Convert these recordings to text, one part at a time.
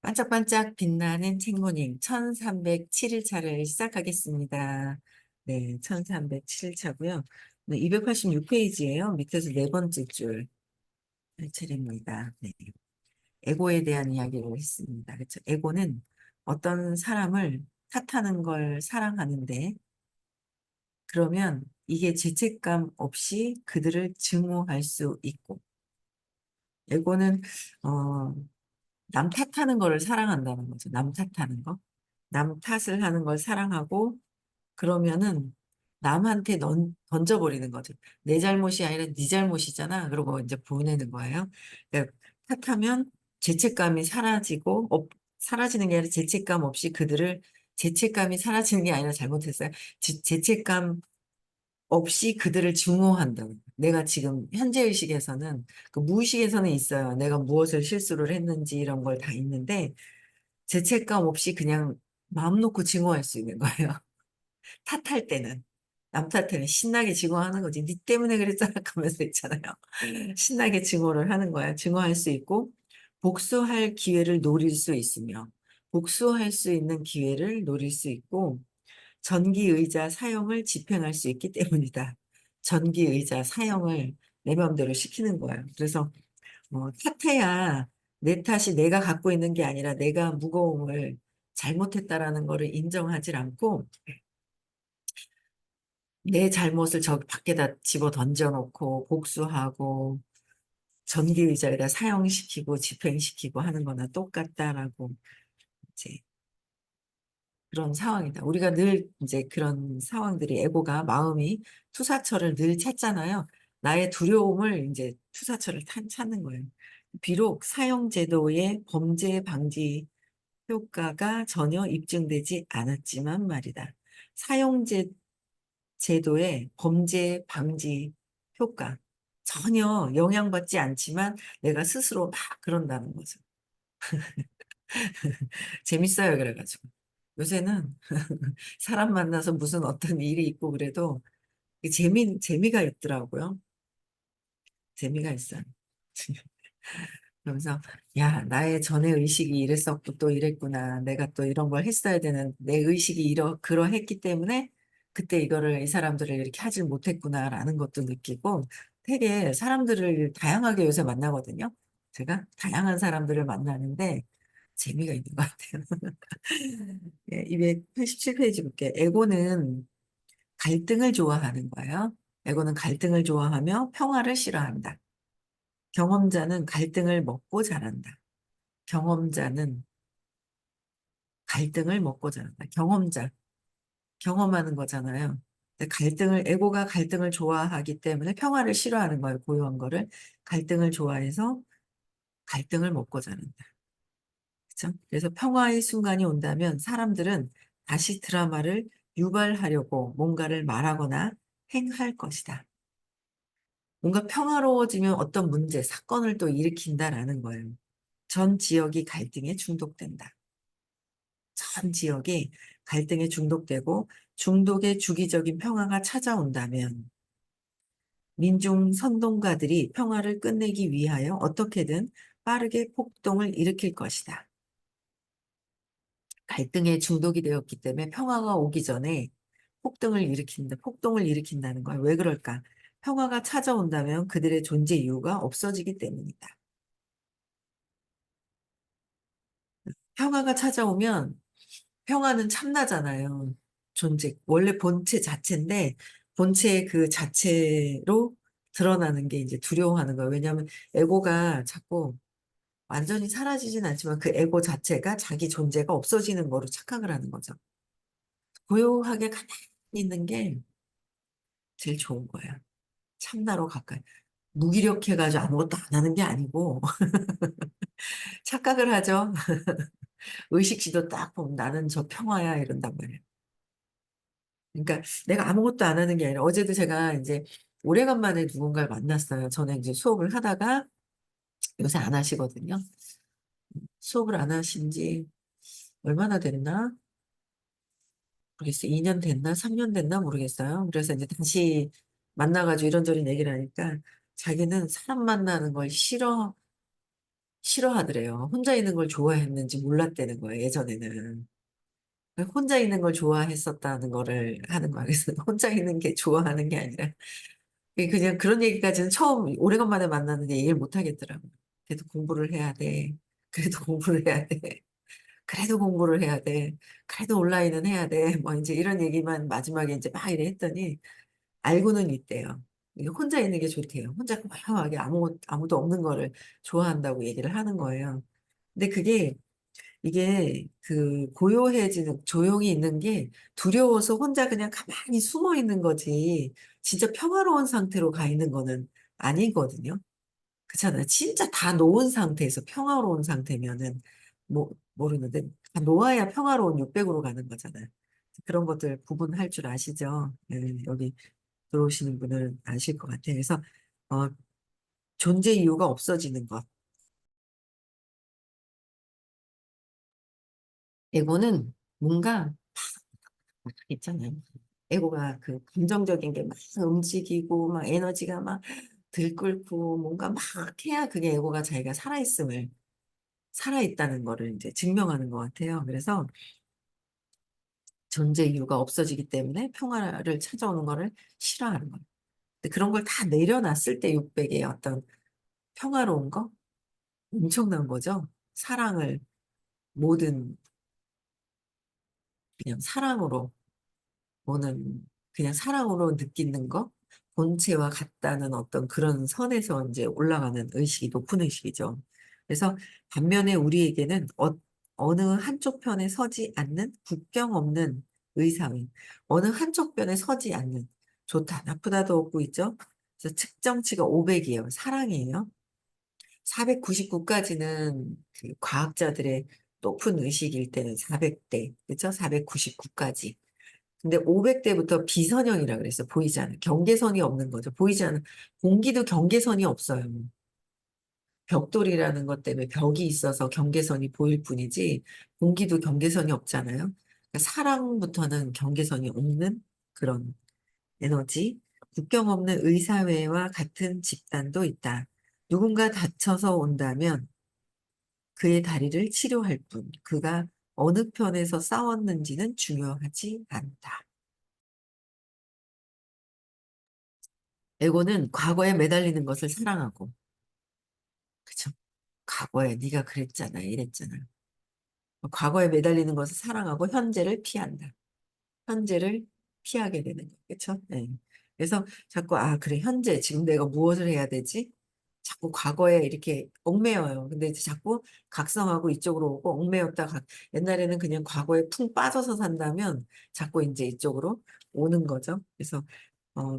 반짝반짝 빛나는 책모닝 1307일차를 시작하겠습니다. 네, 1307일차고요. 네, 286페이지예요. 밑에서 네 번째 줄 할 차례입니다. 네, 에고에 대한 이야기를 했습니다. 그렇죠? 에고는 어떤 사람을 탓하는 걸 사랑하는데 그러면 이게 죄책감 없이 그들을 증오할 수 있고 에고는 어, 남 탓하는 거를 사랑한다는 거죠. 남 탓하는 거. 남 탓을 하는 걸 사랑하고 그러면은 남한테 던져버리는 거죠. 내 잘못이 아니라 네 잘못이잖아. 그러고 이제 보내는 거예요. 그러니까 탓하면 죄책감이 사라지고 사라지는 게 아니라 죄책감 없이 그들을 죄책감이 사라지는 게 아니라 잘못했어요. 죄책감 없이 그들을 증오한다는 거예요. 내가 지금 현재의식에서는 그 무의식에서는 있어요. 내가 무엇을 실수를 했는지 이런 걸 다 있는데 죄책감 없이 그냥 마음 놓고 증오할 수 있는 거예요. 탓할 때는. 남 탓하면 신나게 증오하는 거지. 니 때문에 그랬잖아 하면서 있잖아요. 신나게 증오를 하는 거야. 증오할 수 있고 복수할 기회를 노릴 수 있으며 복수할 수 있는 기회를 노릴 수 있고 전기의자 사용을 집행할 수 있기 때문이다. 전기의자 사용을 내 마음대로 시키는 거예요. 그래서 탓해야 내 탓이 내가 갖고 있는 게 아니라 내가 무거움을 잘못했다라는 거를 인정하지 않고 내 잘못을 저 밖에다 집어 던져놓고 복수하고 전기의자에다 사용시키고 집행시키고 하는 거나 똑같다라고 이제 그런 상황이다. 우리가 늘 이제 그런 상황들이 에고가 마음이 투사처를 늘 찾잖아요. 나의 두려움을 이제 투사처를 찾는 거예요. 비록 사용제도의 범죄 방지 효과가 전혀 입증되지 않았지만 말이다. 사용제 제도의 범죄 방지 효과 전혀 영향받지 않지만 내가 스스로 막 그런다는 거죠. 재밌어요. 그래가지고 요새는 사람 만나서 무슨 어떤 일이 있고 그래도 재미가 있더라고요. 재미가 있어요. 그러면서 야 나의 전에 의식이 이랬었고 또 이랬구나. 내가 또 이런 걸 했어야 되는 내 의식이 그러했기 때문에 그때 이거를 이 사람들을 이렇게 하질 못했구나라는 것도 느끼고 되게 사람들을 다양하게 요새 만나거든요. 제가 다양한 사람들을 만나는데 재미가 있는 것 같아요. 예, 287페이지 볼게요. 에고는 갈등을 좋아하는 거예요. 에고는 갈등을 좋아하며 평화를 싫어한다. 경험자는 갈등을 먹고 자란다. 경험자는 갈등을 먹고 자란다. 경험하는 거잖아요. 근데 에고가 갈등을 좋아하기 때문에 평화를 싫어하는 거예요. 고요한 거를. 갈등을 좋아해서 갈등을 먹고 자란다. 그렇죠? 그래서 평화의 순간이 온다면 사람들은 다시 드라마를 유발하려고 뭔가를 말하거나 행할 것이다. 뭔가 평화로워지면 어떤 문제, 사건을 또 일으킨다라는 거예요. 전 지역이 갈등에 중독된다. 전 지역이 갈등에 중독되고 중독의 주기적인 평화가 찾아온다면 민중 선동가들이 평화를 끝내기 위하여 어떻게든 빠르게 폭동을 일으킬 것이다. 갈등에 중독이 되었기 때문에 평화가 오기 전에 폭동을 일으킨다는 거야. 왜 그럴까? 평화가 찾아온다면 그들의 존재 이유가 없어지기 때문이다. 평화가 찾아오면 평화는 참나잖아요. 원래 본체 자체인데, 본체 그 자체로 드러나는 게 이제 두려워하는 거예요. 왜냐하면 에고가 자꾸 완전히 사라지진 않지만 그 에고 자체가 자기 존재가 없어지는 거로 착각을 하는 거죠. 고요하게 가만히 있는 게 제일 좋은 거예요. 참나로 가까이. 무기력해가지고 아무것도 안 하는 게 아니고, 착각을 하죠. 의식지도 딱 보면 나는 저 평화야 이런단 말이에요. 그러니까 내가 아무것도 안 하는 게 아니라 어제도 제가 이제 오래간만에 누군가를 만났어요. 저는 이제 수업을 하다가 요새 안 하시거든요. 수업을 안 하신 지 얼마나 됐나? 모르겠어요. 2년 됐나? 3년 됐나? 모르겠어요. 그래서 이제 다시 만나가지고 이런저런 얘기를 하니까 자기는 사람 만나는 걸 싫어하더래요. 혼자 있는 걸 좋아했는지 몰랐다는 거예요, 예전에는. 혼자 있는 걸 좋아했었다는 거를 하는 거야. 그래서 혼자 있는 게 좋아하는 게 아니라 그냥 그런 얘기까지는 처음 오래간만에 만났는데 얘기를 못 하겠더라고요. 그래도 공부를 해야 돼. 그래도 공부를 해야 돼. 그래도 공부를 해야 돼. 그래도 온라인은 해야 돼. 뭐 이제 이런 얘기만 마지막에 이제 막 이래 했더니 알고는 있대요. 이게 혼자 있는 게 좋대요. 혼자 고요하게 아무도 없는 거를 좋아한다고 얘기를 하는 거예요. 근데 이게 그 고요해지는, 조용히 있는 게 두려워서 혼자 그냥 가만히 숨어 있는 거지, 진짜 평화로운 상태로 가 있는 거는 아니거든요. 그렇잖아요. 진짜 다 놓은 상태에서 평화로운 상태면은, 모르는데, 다 놓아야 평화로운 600으로 가는 거잖아요. 그런 것들 구분할 줄 아시죠? 네, 여기 들어오시는 분은 아실 것 같아요. 그래서, 어, 존재 이유가 없어지는 것. 에고는 뭔가 있잖아요. 에고가 그 감정적인 게 막 움직이고 막 에너지가 막 들끓고 뭔가 막 해야 그게 에고가 자기가 살아있다는 거를 이제 증명하는 것 같아요. 그래서 존재 이유가 없어지기 때문에 평화를 찾아오는 거를 싫어하는 거예요. 근데 그런 걸 다 내려놨을 때 600의 어떤 평화로운 거? 엄청난 거죠. 사랑을 모든 그냥 사랑으로 오는 그냥 사랑으로 느끼는 거, 본체와 같다는 어떤 그런 선에서 이제 올라가는 의식이 높은 의식이죠. 그래서 반면에 우리에게는 어느 한쪽 편에 서지 않는 국경 없는 의사회, 어느 한쪽 편에 서지 않는 좋다, 나쁘다도 없고 있죠. 그래서 측정치가 500이에요. 사랑이에요. 499까지는 그 과학자들의 높은 의식일 때는 400대, 그렇죠? 499까지. 근데 500대부터 비선형이라 그랬어. 보이지 않는. 경계선이 없는 거죠. 보이지 않는. 공기도 경계선이 없어요. 벽돌이라는 것 때문에 벽이 있어서 경계선이 보일 뿐이지, 공기도 경계선이 없잖아요. 그러니까 사랑부터는 경계선이 없는 그런 에너지. 국경 없는 의사회와 같은 집단도 있다. 누군가 다쳐서 온다면 그의 다리를 치료할 뿐. 그가 어느 편에서 싸웠는지는 중요하지 않다. 에고는 과거에 매달리는 것을 사랑하고, 그쵸? 과거에 네가 그랬잖아, 이랬잖아. 과거에 매달리는 것을 사랑하고 현재를 피한다. 현재를 피하게 되는 거, 그쵸? 네. 그래서 자꾸 그래, 현재 지금 내가 무엇을 해야 되지? 자꾸 과거에 이렇게 얽매여요. 근데 이제 자꾸 각성하고 이쪽으로 오고 옛날에는 그냥 과거에 풍 빠져서 산다면 자꾸 이제 이쪽으로 오는 거죠. 그래서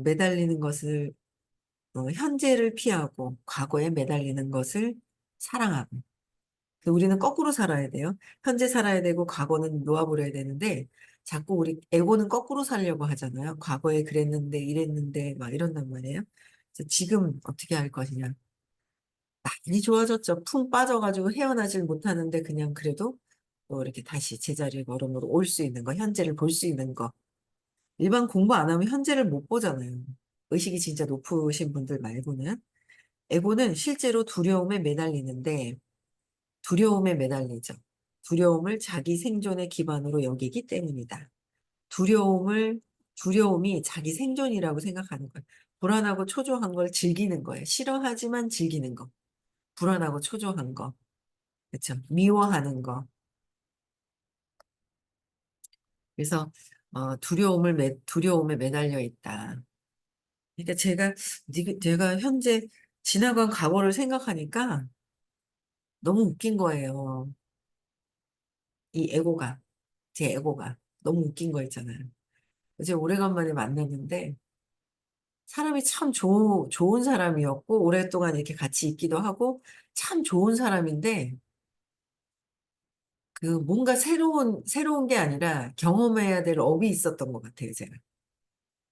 매달리는 것을 현재를 피하고 과거에 매달리는 것을 사랑하고. 우리는 거꾸로 살아야 돼요. 현재 살아야 되고 과거는 놓아버려야 되는데 자꾸 우리 에고는 거꾸로 살려고 하잖아요. 과거에 그랬는데 이랬는데 막 이런단 말이에요. 그래서 지금 어떻게 할 것이냐. 많이 좋아졌죠. 풍 빠져가지고 헤어나질 못하는데 그냥 그래도 또 이렇게 다시 제자리 걸음으로 올 수 있는 거, 현재를 볼 수 있는 거. 일반 공부 안 하면 현재를 못 보잖아요. 의식이 진짜 높으신 분들 말고는. 에고는 실제로 두려움에 매달리는데 두려움에 매달리죠. 두려움을 자기 생존의 기반으로 여기기 때문이다. 두려움을, 두려움이 자기 생존이라고 생각하는 거예요. 불안하고 초조한 걸 즐기는 거예요. 싫어하지만 즐기는 거. 불안하고 초조한 거. 그렇죠. 미워하는 거. 그래서 두려움에 매달려 있다. 그러니까 제가 현재 지나간 과거를 생각하니까 너무 웃긴 거예요. 이 에고가, 제 에고가 너무 웃긴 거 있잖아요. 이제 오래간만에 만났는데 사람이 참 좋은 사람이었고 오랫동안 이렇게 같이 있기도 하고 참 좋은 사람인데 그 뭔가 새로운 게 아니라 경험해야 될 업이 있었던 것 같아요, 제가.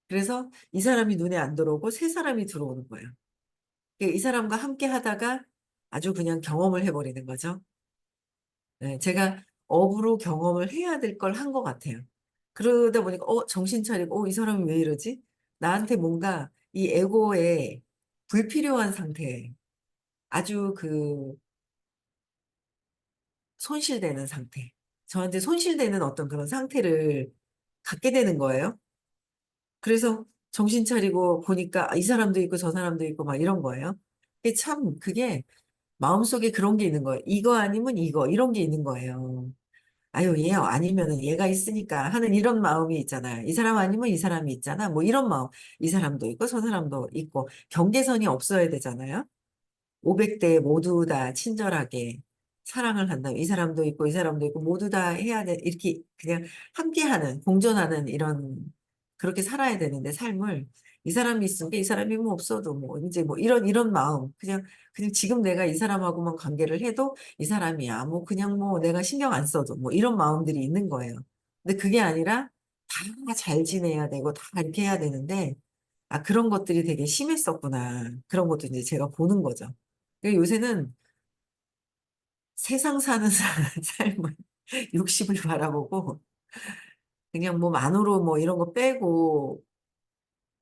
그래서 이 사람이 눈에 안 들어오고 새 사람이 들어오는 거예요. 이 사람과 함께 하다가 아주 그냥 경험을 해버리는 거죠. 네, 제가 업으로 경험을 해야 될 걸 한 것 같아요. 그러다 보니까 정신 차리고 이 사람이 왜 이러지? 나한테 뭔가 이 에고에 불필요한 상태, 아주 손실되는 상태. 저한테 손실되는 어떤 그런 상태를 갖게 되는 거예요. 그래서 정신 차리고 보니까 이 사람도 있고 저 사람도 있고 막 이런 거예요. 그게 마음속에 그런 게 있는 거예요. 이거 아니면 이거, 이런 게 있는 거예요. 아유, 얘 아니면은 얘가 있으니까 하는 이런 마음이 있잖아요. 이 사람 아니면 이 사람이 있잖아. 뭐 이런 마음. 이 사람도 있고 저 사람도 있고 경계선이 없어야 되잖아요. 500대 모두 다 친절하게 사랑을 한다면 이 사람도 있고 이 사람도 있고 모두 다 해야 돼. 이렇게 그냥 함께하는, 공존하는 이런 그렇게 살아야 되는데 삶을 이 사람이 있으니까 이 사람이 뭐 없어도 뭐 이제 뭐 이런 마음 그냥 지금 내가 이 사람하고만 관계를 해도 이 사람이야. 뭐 그냥 뭐 내가 신경 안 써도 뭐 이런 마음들이 있는 거예요. 근데 그게 아니라 다 잘 지내야 되고 다 이렇게 해야 되는데 아, 그런 것들이 되게 심했었구나. 그런 것도 이제 제가 보는 거죠. 요새는 세상 사는 삶을 60을 바라보고 그냥 뭐 만으로 뭐 이런 거 빼고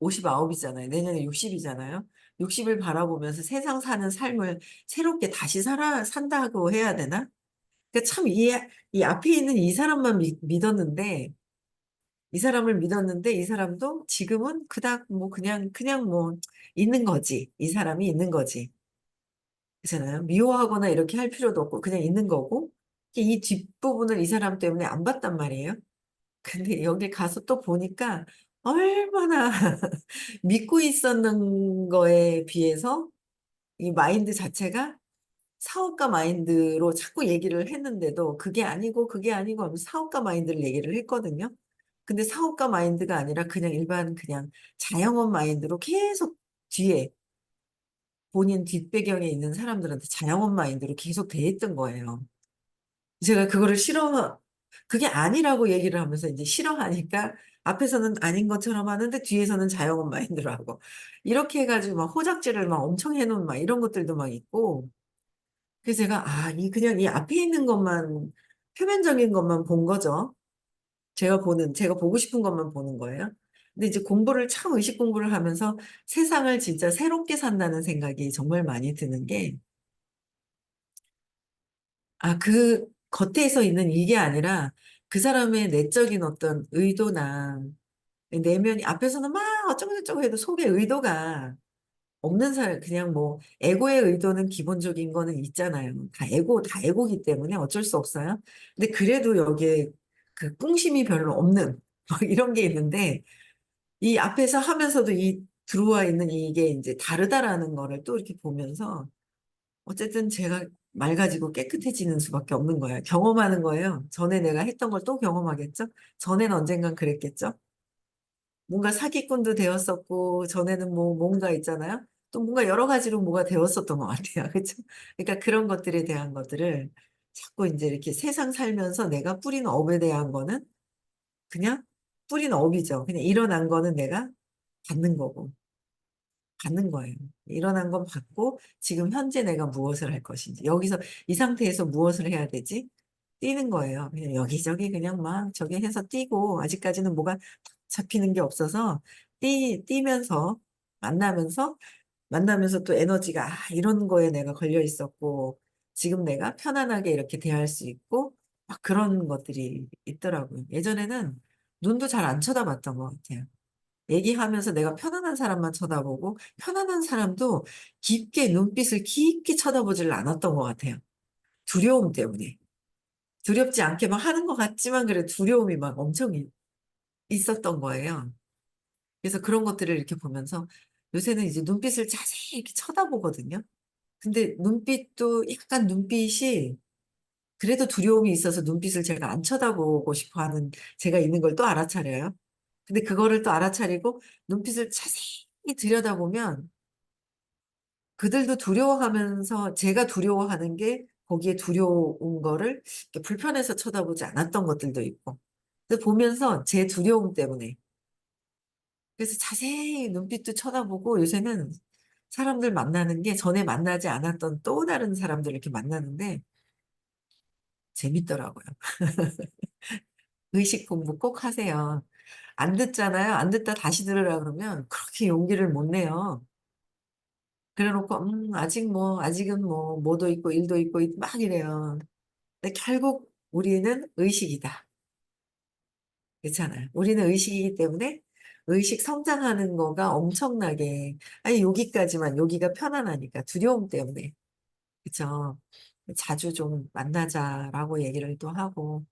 59이잖아요. 내년에 60이잖아요. 60을 바라보면서 세상 사는 삶을 새롭게 다시 산다고 해야 되나? 그러니까 참 이 앞에 있는 이 사람만 믿었는데 이 사람을 믿었는데 이 사람도 지금은 그닥 뭐 그냥 뭐 있는 거지. 이 사람이 있는 거지. 그렇잖아요. 미워하거나 이렇게 할 필요도 없고 그냥 있는 거고 이 뒷부분을 이 사람 때문에 안 봤단 말이에요. 근데 여기 가서 또 보니까 얼마나 믿고 있었는 거에 비해서 이 마인드 자체가 사업가 마인드로 자꾸 얘기를 했는데도 그게 아니고 하면서 사업가 마인드를 얘기를 했거든요. 근데 사업가 마인드가 아니라 그냥 일반 그냥 자영업 마인드로 계속 뒤에 본인 뒷배경에 있는 사람들한테 자영업 마인드로 계속 대했던 거예요. 제가 그게 아니라고 얘기를 하면서 이제 싫어하니까 앞에서는 아닌 것처럼 하는데 뒤에서는 자영업 마인드로 하고 이렇게 해가지고 막 호작질을 막 엄청 해놓은 막 이런 것들도 막 있고 그래서 제가 그냥 이 앞에 있는 것만 표면적인 것만 본 거죠. 제가 보고 싶은 것만 보는 거예요. 근데 이제 공부를 참 의식 공부를 하면서 세상을 진짜 새롭게 산다는 생각이 정말 많이 드는 게 그 겉에서 있는 이게 아니라 그 사람의 내적인 어떤 의도나 내면이 앞에서는 막 어쩌고저쩌고 해도 속에 의도가 없는 사람, 그냥 뭐, 에고의 의도는 기본적인 거는 있잖아요. 다 에고기 때문에 어쩔 수 없어요. 근데 그래도 여기에 그 꿍심이 별로 없는, 막 이런 게 있는데, 이 앞에서 하면서도 들어와 있는 이게 이제 다르다라는 거를 또 이렇게 보면서, 어쨌든 제가 맑아지고 깨끗해지는 수밖에 없는 거예요. 경험하는 거예요. 전에 내가 했던 걸 또 경험하겠죠? 전엔 언젠간 그랬겠죠? 뭔가 사기꾼도 되었었고, 전에는 뭐, 뭔가 있잖아요? 또 뭔가 여러 가지로 뭐가 되었었던 것 같아요. 그죠? 그러니까 그런 것들에 대한 것들을 자꾸 이제 이렇게 세상 살면서 내가 뿌린 업에 대한 거는 그냥 뿌린 업이죠. 그냥 일어난 거는 내가 받는 거고. 받는 거예요. 일어난 건 받고 지금 현재 내가 무엇을 할 것인지 여기서 이 상태에서 무엇을 해야 되지? 뛰는 거예요. 그냥 여기저기 그냥 막 저기 해서 뛰고 아직까지는 뭐가 잡히는 게 없어서 뛰면서 만나면서 만나면서 또 에너지가 이런 거에 내가 걸려 있었고 지금 내가 편안하게 이렇게 대할 수 있고 막 그런 것들이 있더라고요. 예전에는 눈도 잘 안 쳐다봤던 것 같아요. 얘기하면서 내가 편안한 사람만 쳐다보고 편안한 사람도 눈빛을 깊게 쳐다보지를 않았던 것 같아요. 두려움 때문에. 두렵지 않게 막 하는 것 같지만 그래 두려움이 막 엄청 있었던 거예요. 그래서 그런 것들을 이렇게 보면서 요새는 이제 눈빛을 자세히 이렇게 쳐다보거든요. 근데 눈빛도 약간 눈빛이 그래도 두려움이 있어서 눈빛을 제가 안 쳐다보고 싶어 하는 제가 있는 걸 또 알아차려요. 근데 그거를 또 알아차리고 눈빛을 자세히 들여다보면 그들도 두려워하면서 제가 두려워하는 게 거기에 두려운 거를 이렇게 불편해서 쳐다보지 않았던 것들도 있고. 그래서 보면서 제 두려움 때문에. 그래서 자세히 눈빛도 쳐다보고 요새는 사람들 만나는 게 전에 만나지 않았던 또 다른 사람들을 이렇게 만나는데 재밌더라고요. 의식 공부 꼭 하세요. 안 듣잖아요. 안 듣다 다시 들으라 그러면 그렇게 용기를 못 내요. 그래 놓고 아직은 뭐 뭐도 있고 일도 있고 막 이래요. 근데 결국 우리는 의식이다. 그렇잖아요. 우리는 의식이기 때문에 의식 성장하는 거가 엄청나게, 아니, 여기까지만, 여기가 편안하니까, 두려움 때문에. 그쵸? 자주 좀 만나자라고 얘기를 또 하고,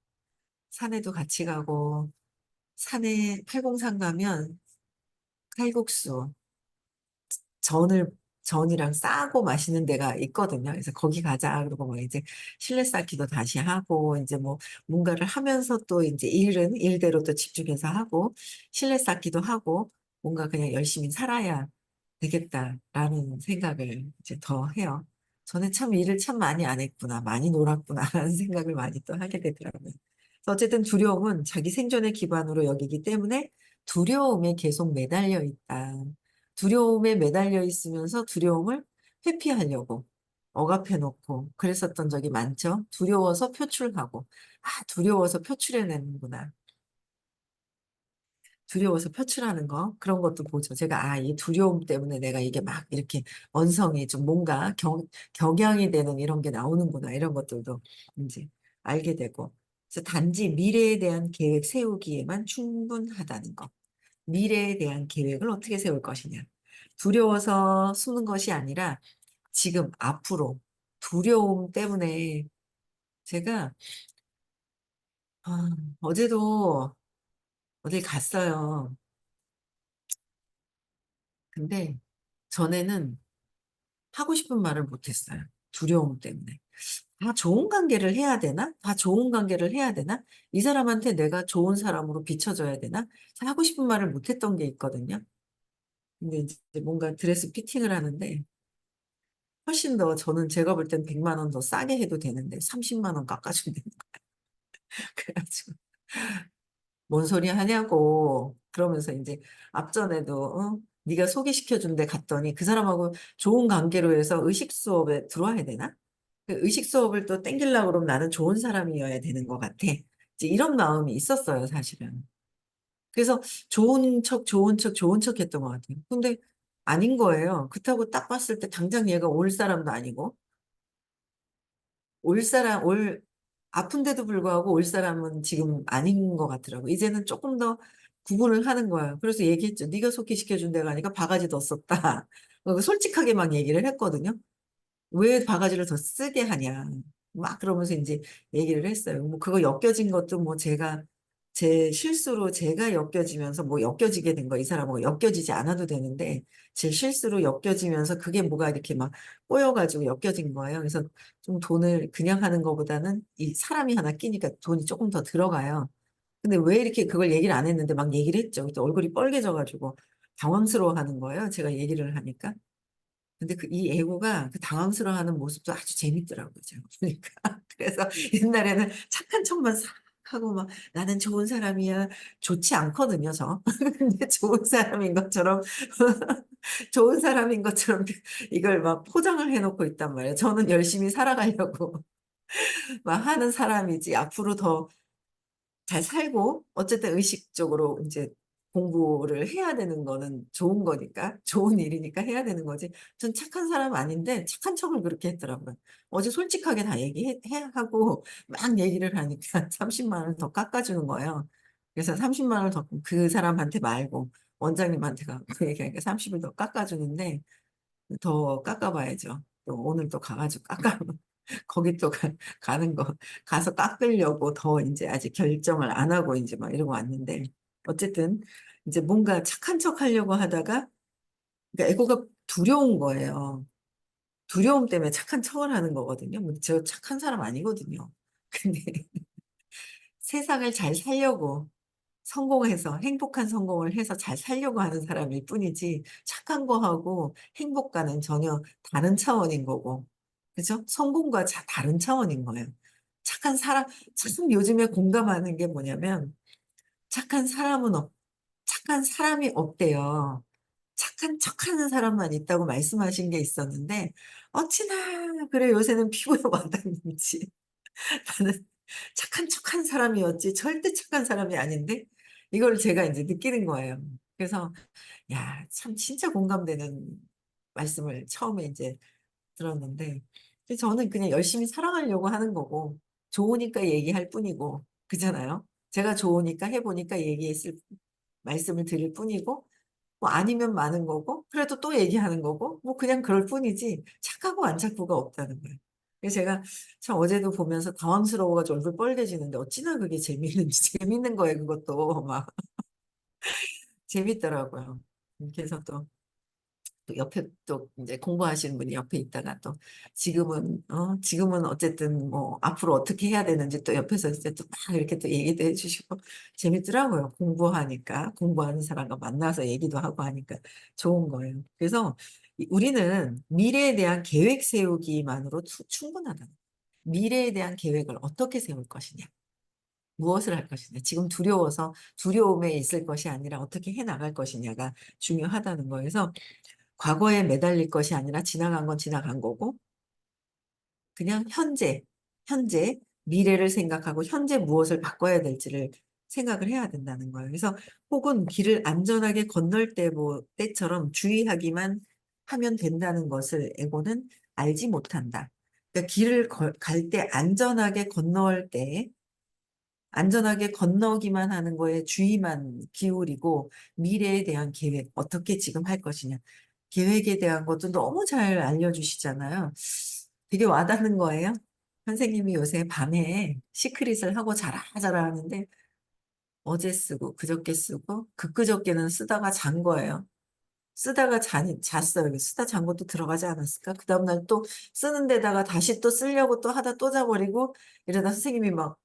산에도 같이 가고, 산에 팔공산 가면 칼국수, 전을 전이랑 싸고 마시는 데가 있거든요. 그래서 거기 가자. 그러고 뭐 이제 실내 쌓기도 다시 하고 이제 뭐 뭔가를 하면서 또 이제 일은 일대로 또 집중해서 하고 실내 쌓기도 하고 뭔가 그냥 열심히 살아야 되겠다라는 생각을 이제 더 해요. 저는 참 일을 참 많이 안 했구나, 많이 놀았구나라는 생각을 많이 또 하게 되더라고요. 그래서 어쨌든 두려움은 자기 생존의 기반으로 여기기 때문에 두려움에 계속 매달려 있다. 두려움에 매달려 있으면서 두려움을 회피하려고 억압해 놓고 그랬었던 적이 많죠. 두려워서 표출하고, 아, 두려워서 표출해내는구나. 두려워서 표출하는 거, 그런 것도 보죠. 제가, 아, 이 두려움 때문에 내가 이게 막 이렇게 언성이 좀 뭔가 격양이 되는 이런 게 나오는구나. 이런 것들도 이제 알게 되고. 그래서 단지 미래에 대한 계획 세우기에만 충분하다는 거. 미래에 대한 계획을 어떻게 세울 것이냐. 두려워서 숨는 것이 아니라 지금 앞으로 두려움 때문에 제가 아, 어제도 어딜 갔어요. 근데 전에는 하고 싶은 말을 못했어요. 두려움 때문에. 다 좋은 관계를 해야 되나? 다 좋은 관계를 해야 되나? 이 사람한테 내가 좋은 사람으로 비춰져야 되나? 하고 싶은 말을 못했던 게 있거든요. 근데 이제 뭔가 드레스 피팅을 하는데 훨씬 더 저는 제가 볼 땐 100만 원 더 싸게 해도 되는데 30만 원 깎아준다는 거예요. 그래가지고 뭔 소리 하냐고 그러면서 이제 앞전에도 네가 소개시켜 준 데 갔더니 그 사람하고 좋은 관계로 해서 의식 수업에 들어와야 되나? 그 의식 수업을 또 땡기려고 그러면 나는 좋은 사람이어야 되는 것 같아. 이제 이런 마음이 있었어요, 사실은. 그래서 좋은 척, 좋은 척 했던 것 같아요. 근데 아닌 거예요. 그렇다고 딱 봤을 때 당장 얘가 올 사람도 아니고 올 사람, 아픈데도 불구하고 올 사람은 지금 아닌 것 같더라고. 이제는 조금 더 구분을 하는 거야. 그래서 얘기했죠. 네가 소개시켜준 데가 아니라 바가지 넣었었다. 솔직하게 막 얘기를 했거든요. 왜 바가지를 더 쓰게 하냐. 막 그러면서 이제 얘기를 했어요. 뭐 그거 엮여진 것도 뭐 제가 제 실수로 제가 엮여지면서 뭐 엮여지게 된 거, 이 사람하고 엮여지지 않아도 되는데 제 실수로 엮여지면서 그게 뭐가 이렇게 막 꼬여가지고 엮여진 거예요. 그래서 좀 돈을 그냥 하는 것보다는 이 사람이 하나 끼니까 돈이 조금 더 들어가요. 근데 왜 이렇게 그걸 얘기를 안 했는데 막 얘기를 했죠. 그때 얼굴이 빨개져가지고 당황스러워 하는 거예요. 제가 얘기를 하니까. 근데 그 이 애고가 그 당황스러워하는 모습도 아주 재밌더라고요. 제가 보니까. 그래서 옛날에는 착한 척만 싹 하고 막 나는 좋은 사람이야. 좋지 않거든요, 저. 근데 좋은 사람인 것처럼 좋은 사람인 것처럼 이걸 막 포장을 해놓고 있단 말이에요. 저는 열심히 살아가려고 막 하는 사람이지 앞으로 더 잘 살고 어쨌든 의식적으로 이제 공부를 해야 되는 거는 좋은 거니까 좋은 일이니까 해야 되는 거지. 전 착한 사람 아닌데 착한 척을 그렇게 했더라고요. 어제 솔직하게 다 얘기해 하고 막 얘기를 하니까 30만 원을 더 깎아주는 거예요. 그래서 30만 원을 더 그 사람한테 말고 원장님한테 가고 얘기하니까 30을 더 깎아주는데 더 깎아봐야죠. 또 오늘 또 가가지고 깎아 거기 또 가는 거 가서 깎으려고 더 이제 아직 결정을 안 하고 이제 막 이러고 왔는데 어쨌든 이제 뭔가 착한 척 하려고 하다가 그러니까 에고가 두려운 거예요. 두려움 때문에 착한 척을 하는 거거든요. 뭐 저 착한 사람 아니거든요. 근데 세상을 잘 살려고 성공해서 행복한 성공을 해서 잘 살려고 하는 사람일 뿐이지 착한 거하고 행복과는 전혀 다른 차원인 거고 그죠? 성공과 다른 차원인 거예요. 착한 사람 참 요즘에 공감하는 게 뭐냐면 착한 사람은 착한 사람이 없대요. 착한 척하는 사람만 있다고 말씀하신 게 있었는데 어찌나 그래 요새는 피부에 와닿는지 나는 착한 척한 사람이었지 절대 착한 사람이 아닌데 이걸 제가 이제 느끼는 거예요. 그래서 야, 참 진짜 공감되는 말씀을 처음에 이제 들었는데 근데 저는 그냥 열심히 살아가려고 하는 거고 좋으니까 얘기할 뿐이고, 그잖아요. 제가 좋으니까 해보니까 말씀을 드릴 뿐이고, 뭐 아니면 많은 거고, 그래도 또 얘기하는 거고, 뭐 그냥 그럴 뿐이지, 착하고 안 착고가 없다는 거예요. 그래서 제가 참 어제도 보면서 당황스러워가지고 얼굴 빨개지는데 어찌나 그게 재미있는지, 재밌는 거예요, 그것도. 막 재밌더라고요. 그래서 또 옆에 또 이제 공부하시는 분이 옆에 있다가 또 지금은 어쨌든 뭐 앞으로 어떻게 해야 되는지 또 옆에서 이제 또 막 이렇게 또 얘기도 해주시고 재밌더라고요. 공부하는 사람과 만나서 얘기도 하고 하니까 좋은 거예요. 그래서 우리는 미래에 대한 계획 세우기만으로 충분하다. 미래에 대한 계획을 어떻게 세울 것이냐. 무엇을 할 것이냐. 지금 두려워서 두려움에 있을 것이 아니라 어떻게 해 나갈 것이냐가 중요하다는 거에서 과거에 매달릴 것이 아니라 지나간 건 지나간 거고 그냥 현재 미래를 생각하고 현재 무엇을 바꿔야 될지를 생각을 해야 된다는 거예요. 그래서 혹은 길을 안전하게 건널 때처럼 주의하기만 하면 된다는 것을 에고는 알지 못한다. 그러니까 길을 갈 때 안전하게 건너기만 하는 거에 주의만 기울이고 미래에 대한 계획, 어떻게 지금 할 것이냐. 계획에 대한 것도 너무 잘 알려주시잖아요. 되게 와닿는 거예요. 선생님이 요새 밤에 시크릿을 하고 자라자라 하는데 어제 쓰고 그저께 쓰고 그저께는 쓰다가 잔 거예요. 잤어요. 쓰다 잔 것도 들어가지 않았을까? 그 다음날 또 쓰는 데다가 다시 또 쓰려고 또 하다 또 자버리고 이러다 선생님이 막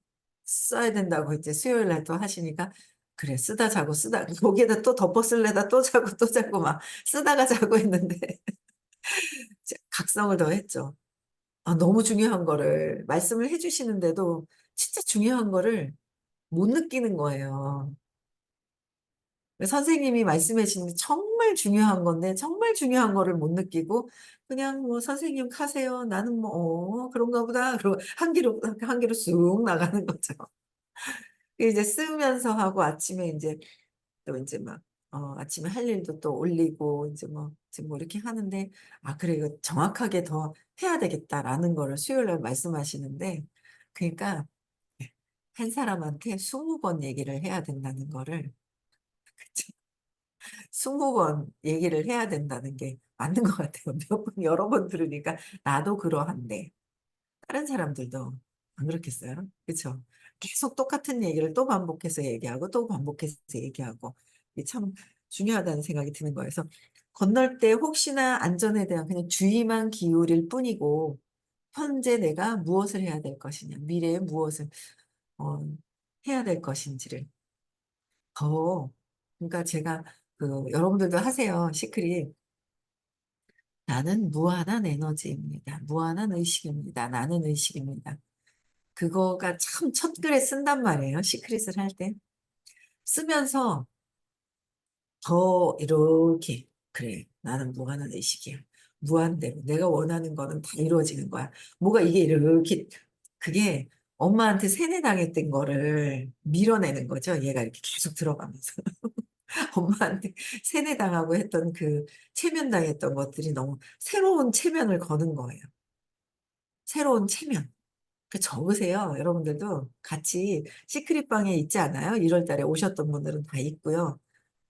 써야 된다고 이제 수요일 날 또 하시니까 그래 쓰다 자고 쓰다 거기에다 또 덮어 쓸래다 또 자고 또 자고 막 쓰다가 자고 했는데 각성을 더 했죠. 아, 너무 중요한 거를 말씀을 해주시는데도 진짜 중요한 거를 못 느끼는 거예요. 선생님이 말씀해 주신 게 정말 중요한 건데 정말 중요한 거를 못 느끼고 그냥 뭐 선생님 가세요. 나는 뭐 그런가 보다. 그러고 한 귀로 쑥 나가는 거죠. 이제 쓰면서 하고 아침에 인제 또 인제 막 아침에 할 일도 또 올리고 인제 뭐 지금 뭐 이렇게 하는데 '아 그래 이거 정확하게 더 해야 되겠다.'라는 거를 수요일 날 말씀하시는데 그러니까 예 한 사람한테 20번 얘기를 해야 된다는 거를 그쵸. 20번 얘기를 해야 된다는 게 맞는 것 같아요. 여러 번 들으니까 나도 그러한데 다른 사람들도 안 그렇겠어요? 그쵸? 계속 똑같은 얘기를 또 반복해서 얘기하고 또 반복해서 얘기하고 이게 참 중요하다는 생각이 드는 거예요. 그래서 건널 때 혹시나 안전에 대한 그냥 주의만 기울일 뿐이고 현재 내가 무엇을 해야 될 것이냐, 미래에 무엇을 어 해야 될 것인지를 더 그러니까 제가 여러분들도 하세요. 시크릿. "나는 무한한 에너지입니다. 무한한 의식입니다. 나는 의식입니다." 그거가 참 첫 글에 쓴단 말이에요, 시크릿을 할 때. 쓰면서 더 이렇게 '그래. 나는 무한한 의식이야. 무한대로 내가 원하는 거는 다 이루어지는 거야.' 뭐가 이게 이렇게 그게 엄마한테 세뇌당했던 거를 밀어내는 거죠, 얘가 이렇게 계속 들어가면서. 엄마한테 세뇌당하고 했던 그 체면당했던 것들이 너무 새로운 체면을 거는 거예요. 새로운 체면. 적으세요. 여러분들도 같이 시크릿 방에 있지 않아요? 1월 달에 오셨던 분들은 다 있고요.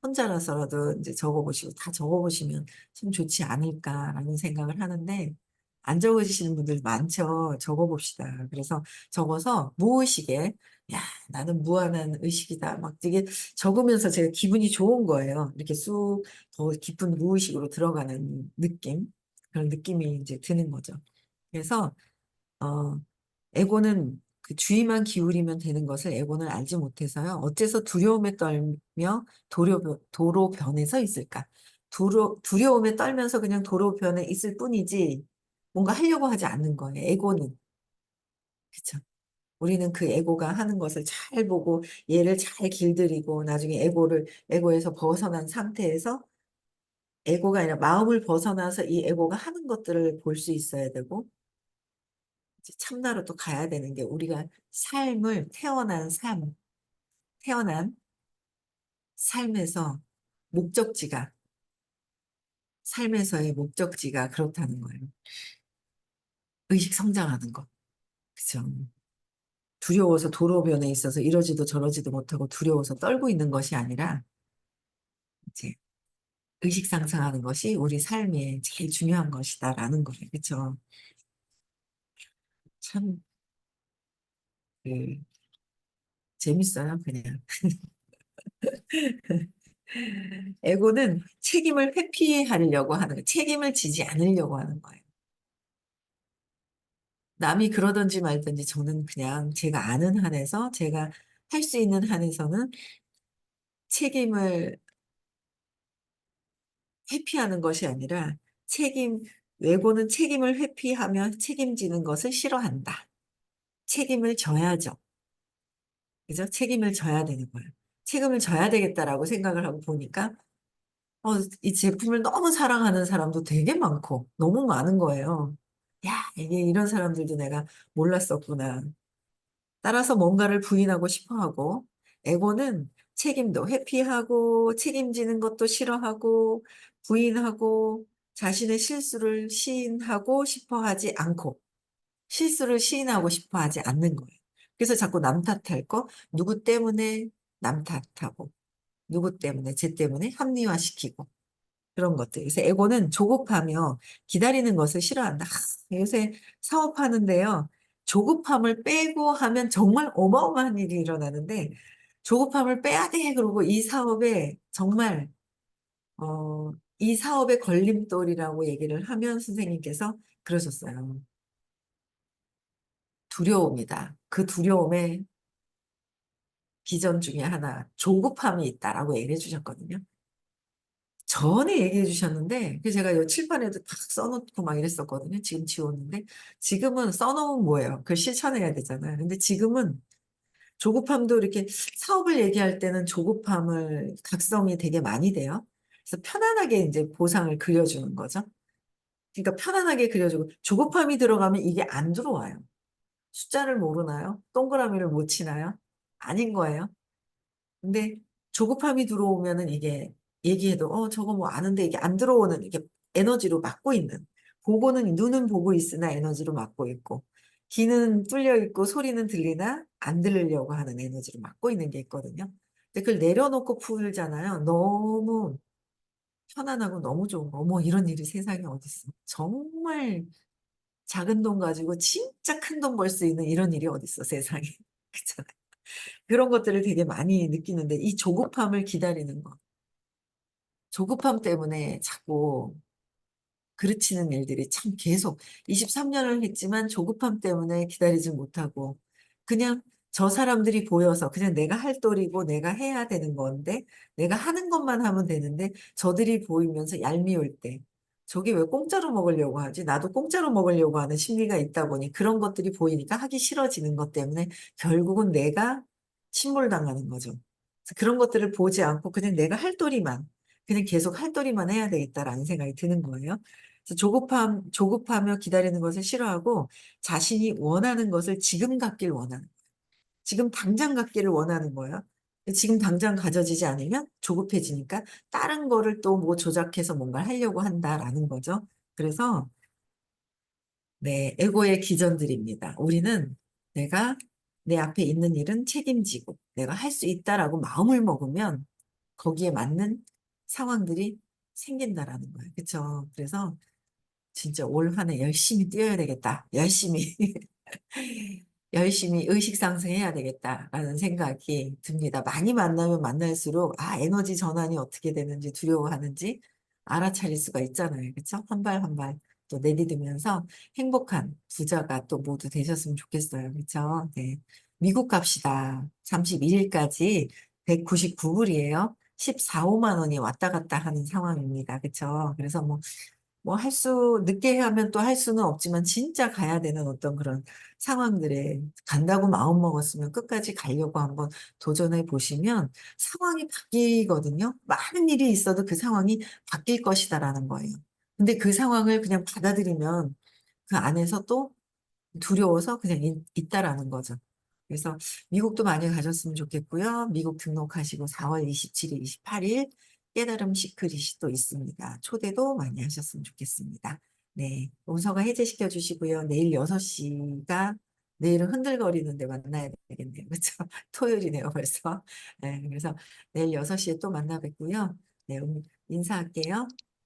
혼자라서라도 인제 적어 보시고 다 적어 보시면 참 좋지 않을까라는 생각을 하는데 안 적으시는 분들 많죠. 적어 봅시다. 그래서 적어서 무의식에 '야 나는 무한한 의식이다.' 막 되게 적으면서 제가 기분이 좋은 거예요. 이렇게 쑥 더 깊은 무의식으로 들어가는 느낌. 그런 느낌이 인제 드는 거죠. 그래서 어 에고는 그 주의만 기울이면 되는 것을 에고는 알지 못해서요. 어째서 두려움에 떨며 도로변에 서 있을까? 두려움에 떨면서 그냥 도로변에 있을 뿐이지 뭔가 하려고 하지 않는 거예요, 에고는. 그쵸. 우리는 그 에고가 하는 것을 잘 보고 얘를 잘 길들이고 나중에 에고에서 벗어난 상태에서 에고가 아니라 마음을 벗어나서 이 에고가 하는 것들을 볼 수 있어야 되고 이제 참나로 또 가야 되는 게 우리가 삶을 태어난 삶에서 목적지가 삶에서의 목적지가 그렇다는 거예요. 의식 성장하는 거. 그죠. 두려워서 도로변에 있어서 이러지도 저러지도 못하고 두려워서 떨고 있는 것이 아니라 이제 의식 상승하는 것이 우리 삶에 제일 중요한 것이다라는 거예요. 그렇죠? 참, 그, 재밌어요, 그냥. 에고는 책임을 회피하려고 하는 거예요. 책임을 지지 않으려고 하는 거예요. 남이 그러든지 말든지 저는 그냥 제가 아는 한에서 제가 할 수 있는 한에서는 책임을 회피하는 것이 아니라 책임, 외고는 책임을 회피하며 책임지는 것을 싫어한다. 책임을 져야죠. 그죠? 책임을 져야 되는 거예요. 책임을 져야 되겠다라고 생각을 하고 보니까, 이 제품을 너무 사랑하는 사람도 되게 많고, 너무 많은 거예요. 야, 이게 이런 사람들도 내가 몰랐었구나. 따라서 뭔가를 부인하고 싶어 하고, 에고는 책임도 회피하고, 책임지는 것도 싫어하고, 부인하고, 자신의 실수를 시인하고 싶어 하지 않고, 실수를 시인하고 싶어 하지 않는 거예요. 그래서 자꾸 남 탓할 거, 누구 때문에 남 탓하고, 누구 때문에, 쟤 때문에 합리화시키고, 그런 것들. 그래서 에고는 조급하며 기다리는 것을 싫어한다. 요새 사업하는데요. 조급함을 빼고 하면 정말 어마어마한 일이 일어나는데, 조급함을 빼야 돼. 그러고 이 사업에 정말, 이 사업의 걸림돌이라고 얘기를 하면 선생님께서 그러셨어요. 두려움이다. 그 두려움의 기전 중에 하나, 조급함이 있다라고 얘기해 주셨거든요. 전에 얘기해 주셨는데, 그 제가 요 칠판에도 딱 써놓고 막 이랬었거든요. 지금 지웠는데, 지금은 써놓으면 뭐예요? 그걸 실천해야 되잖아요. 근데 지금은 조급함도 이렇게 사업을 얘기할 때는 조급함을 각성이 되게 많이 돼요. 그래서 편안하게 이제 보상을 그려주는 거죠. 그러니까 편안하게 그려주고, 조급함이 들어가면 이게 안 들어와요. 숫자를 모르나요? 동그라미를 못 치나요? 아닌 거예요. 근데 조급함이 들어오면은 이게 얘기해도 저거 뭐 아는데 이게 안 들어오는 이게 에너지로 막고 있는 보고는 눈은 보고 있으나 에너지로 막고 있고 귀는 뚫려 있고 소리는 들리나 안 들으려고 하는 에너지로 막고 있는 게 있거든요. 근데 그걸 내려놓고 풀잖아요. 너무 편안하고 너무 좋은 거. 어머 이런 일이 세상에 어딨어. 정말 작은 돈 가지고 진짜 큰 돈 벌 수 있는 이런 일이 어딨어 세상에. 그렇잖아요. 그런 것들을 되게 많이 느끼는데 이 조급함을 기다리는 거. 조급함 때문에 자꾸 그르치는 일들이 참 계속 23년을 했지만 조급함 때문에 기다리지 못하고 그냥 저 사람들이 보여서 그냥 내가 할 도리고 내가 해야 되는 건데 내가 하는 것만 하면 되는데 저들이 보이면서 얄미울 때 저게 왜 공짜로 먹으려고 하지? 나도 공짜로 먹으려고 하는 심리가 있다 보니 그런 것들이 보이니까 하기 싫어지는 것 때문에 결국은 내가 침몰당하는 거죠. 그래서 그런 것들을 보지 않고 그냥 내가 할 도리만 그냥 계속 할 도리만 해야 되겠다라는 생각이 드는 거예요. 그래서 조급하며 기다리는 것을 싫어하고 자신이 원하는 것을 지금 갖길 원하는, 지금 당장 갖기를 원하는 거예요. 지금 당장 가져지지 않으면 조급해지니까 다른 거를 또 뭐 조작해서 뭔가를 하려고 한다라는 거죠. 그래서 네, 에고의 기전들입니다. 우리는 내가 내 앞에 있는 일은 책임지고 내가 할 수 있다라고 마음을 먹으면 거기에 맞는 상황들이 생긴다라는 거예요. 그렇죠? 그래서 진짜 올 한 해 열심히 뛰어야 되겠다. 열심히 열심히 의식 상승해야 되겠다라는 생각이 듭니다. 많이 만나면 만날수록 에너지 전환이 어떻게 되는지 두려워하는지 알아차릴 수가 있잖아요. 그렇죠? 한 발 한 발 또 내디디면서 행복한 부자가 또 모두 되셨으면 좋겠어요. 그렇죠? 네. 미국 갑시다. 31일까지 199불이에요. 14, 5만 원이 왔다 갔다 하는 상황입니다. 그렇죠? 그래서 늦게 하면 또 할 수는 없지만 진짜 가야 되는 어떤 그런 상황들에 간다고 마음 먹었으면 끝까지 가려고 한번 도전해 보시면 상황이 바뀌거든요. 많은 일이 있어도 그 상황이 바뀔 것이다라는 거예요. 근데 그 상황을 그냥 받아들이면 그 안에서 또 두려워서 그냥 있다라는 거죠. 그래서 미국도 많이 가셨으면 좋겠고요. 미국 등록하시고 4월 27일, 28일 깨달음 시크릿이 또 있습니다. 초대도 많이 하셨으면 좋겠습니다. 네. 문서가 해제시켜 주시고요. 내일 6시가 내일은 흔들거리는데 만나야 되겠네요. 그렇죠? 토요일이네요, 벌써. 네, 그래서 내일 6시에 또 만나 뵙고요. 네, 오늘 인사할게요.